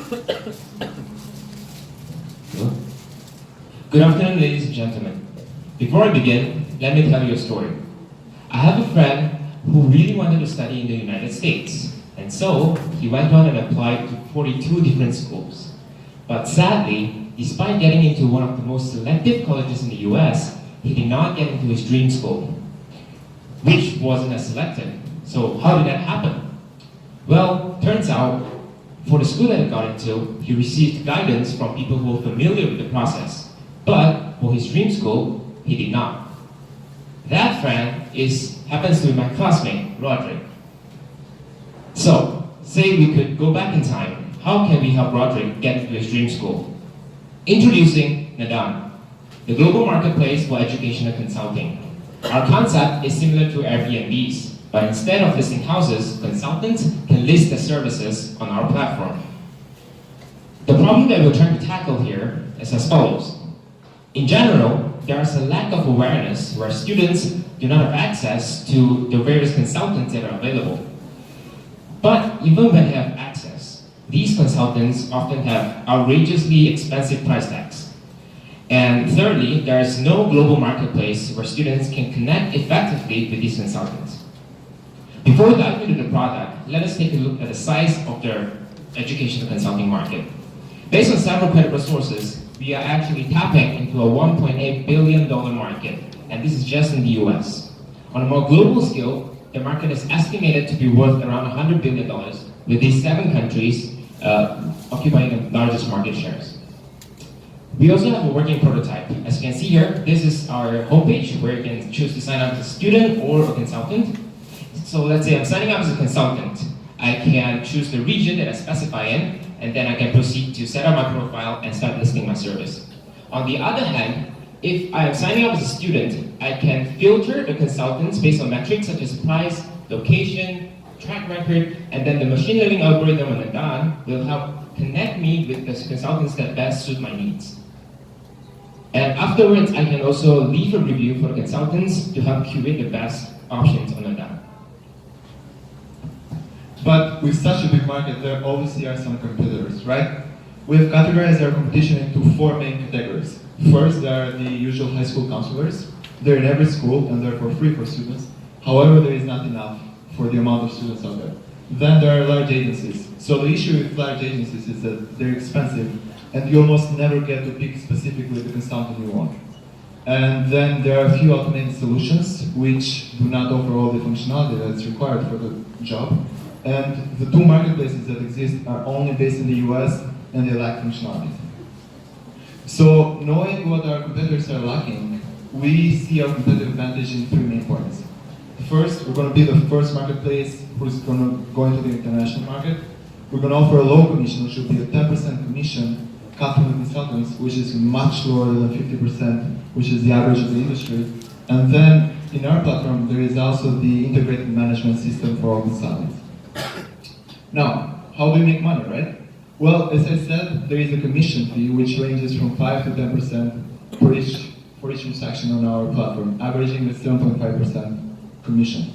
Good afternoon, ladies and gentlemen. Before I begin, let me tell you a story. I have a friend who really wanted to study in the United States, and so he went on and applied to 42 different schools. But sadly, despite getting into one of the most selective colleges in the US, he did not get into his dream school, which wasn't as selected. So how did that happen? Well, turns out, for the school that he got into, he received guidance from people who were familiar with the process. But for his dream school, he did not. That friend happens to be my classmate, Roderick. So, say we could go back in time, how can we help Roderick get into his dream school? Introducing Nadan, the global marketplace for educational consulting. Our concept is similar to Airbnb's, but instead of listing houses, consultants can list their services on our platform. The problem that we're trying to tackle here is as follows. In general, there is a lack of awareness where students do not have access to the various consultants that are available. But even when they have access, these consultants often have outrageously expensive price tags. And thirdly, there is no global marketplace where students can connect effectively with these consultants. Before we dive into the product, let us take a look at the size of the educational consulting market. Based on several credible sources, we are actually tapping into a $1.8 billion market, and this is just in the US. On a more global scale, the market is estimated to be worth around $100 billion, with these 7 countries occupying the largest market shares. We also have a working prototype. As you can see here, this is our homepage where you can choose to sign up as a student or a consultant. So let's say I'm signing up as a consultant. I can choose the region that I specify in, and then I can proceed to set up my profile and start listing my service. On the other hand, if I am signing up as a student, I can filter the consultants based on metrics such as price, location, track record, and then the machine learning algorithm on nadan will help connect me with the consultants that best suit my needs. And afterwards, I can also leave a review for the consultants to help curate the best options on nadan. But with such a big market, there obviously are some competitors, right? We have categorized our competition into 4 main categories. First, there are the usual high school counselors. They're in every school and they're for free for students. However, there is not enough for the amount of students out there. Then there are large agencies. So the issue with large agencies is that they're expensive and you almost never get to pick specifically the consultant you want. And then there are a few automated solutions which do not offer all the functionality that's required for the job. And the 2 marketplaces that exist are only based in the US and they lack functionality. So knowing what our competitors are lacking, we see our competitive advantage in 3 main points. First, we're going to be the first marketplace who's going to go into the international market. We're going to offer a low commission, which will be a 10% commission cut from the consultants, which is much lower than 50%, which is the average of the industry. And then in our platform, there is also the integrated management system for all consultants. Now, how do we make money, right? Well, as I said, there is a commission fee which ranges from 5 to 10% for each transaction on our platform, averaging at 7.5% commission.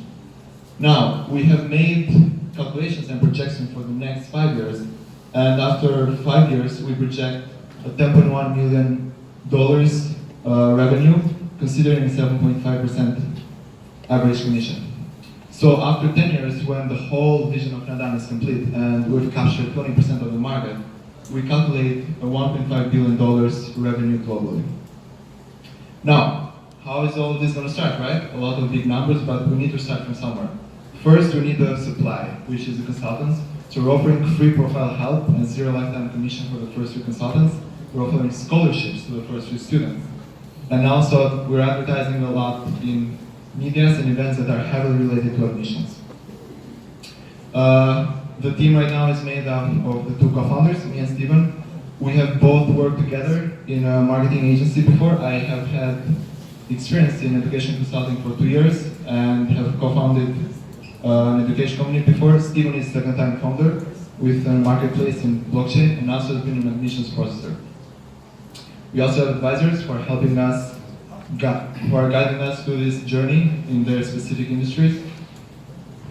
Now, we have made calculations and projections for the next 5 years, and after 5 years, we project a $10.1 million revenue, considering a 7.5% average commission. So after 10 years, when the whole vision of nadan is complete and we've captured 20% of the market, we calculate a $1.5 billion revenue globally. Now, how is all of this going to start, right? A lot of big numbers, but we need to start from somewhere. First, we need the supply, which is the consultants. So we're offering free profile help and 0 lifetime commission for the first few consultants. We're offering scholarships to the first few students. And also, we're advertising a lot in medias and events that are heavily related to admissions. The team right now is made up of the 2 co-founders, me and Steven. We have both worked together in a marketing agency before. I have had experience in education consulting for 2 years and have co-founded an education company before. Steven is second-time founder with a marketplace in blockchain and also has been an admissions processor. We also have advisors who are helping us, who are guiding us through this journey in their specific industries.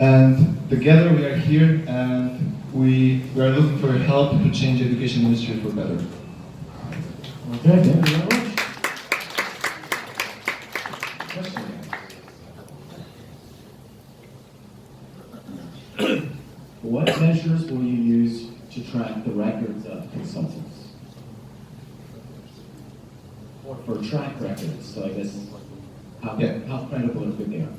And together we are here and we are looking for help to change the education industry for better. Okay, thank you very much. Question? What measures will you use to track the records of consultants? Or for track records, so I guess how credible or good they are?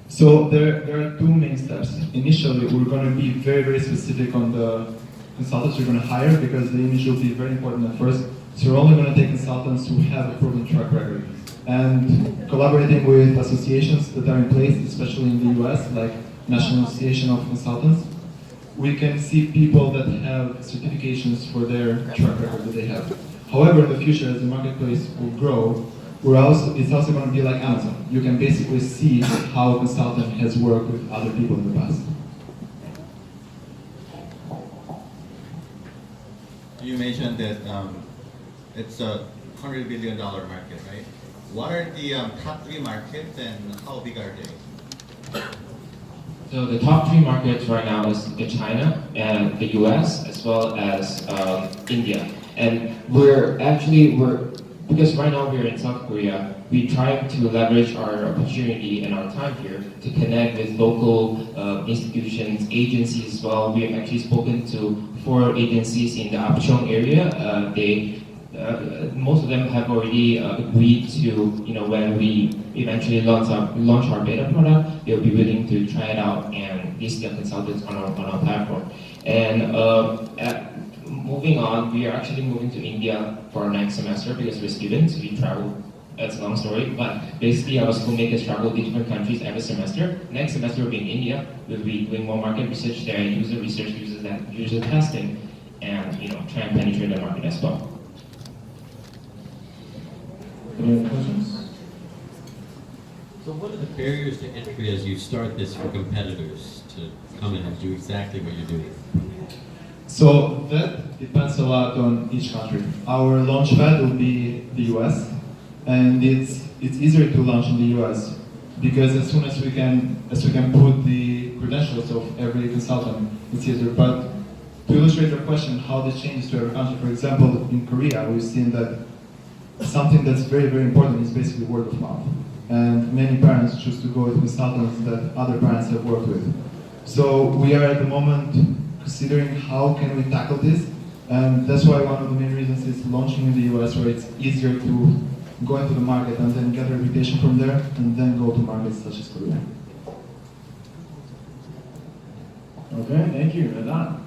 So there are two main steps. Initially, we're going to be very, very specific on the consultants we're going to hire because the image will be very important at first. So we're only going to take consultants who have a proven track record. And collaborating with associations that are in place, especially in the US, like National Association of Consultants, we can see people that have certifications for their track record that they have. However, in the future, as the marketplace will grow, it's also going to be like Amazon. You can basically see how a consultant has worked with other people in the past. You mentioned that it's a $100 billion market, right? What are the top 3 markets and how big are they? So the top 3 markets right now is China and the US as well as India. And because right now we're in South Korea, we try to leverage our opportunity and our time here to connect with local institutions, agencies as well. We've actually spoken to 4 agencies in the Apcheong area. Most of them have already agreed to, when we eventually launch our beta product, they'll be willing to try it out and list their consultants on our platform. And moving on, we are actually moving to India for our next semester because we're students. We travel. That's a long story, but basically our schoolmakers travel to different countries every semester. Next semester we'll be in India. We'll be doing more market research there, user research, user testing, and try and penetrate the market as well. Any other questions? So what are the barriers to entry as you start this for competitors to come in and do exactly what you're doing? So that depends a lot on each country. Our launchpad will be the US, and it's easier to launch in the US because as soon as we can put the credentials of every consultant, it's easier. But to illustrate your question, how this changes to every country, for example, in Korea, we've seen that something that's very, very important is basically word of mouth. And many parents choose to go with consultants that other parents have worked with. So we are at the moment considering how can we tackle this. And that's why one of the main reasons is launching in the US, where it's easier to go into the market and then get a reputation from there, and then go to markets such as Korea. Okay, thank you, Nadan.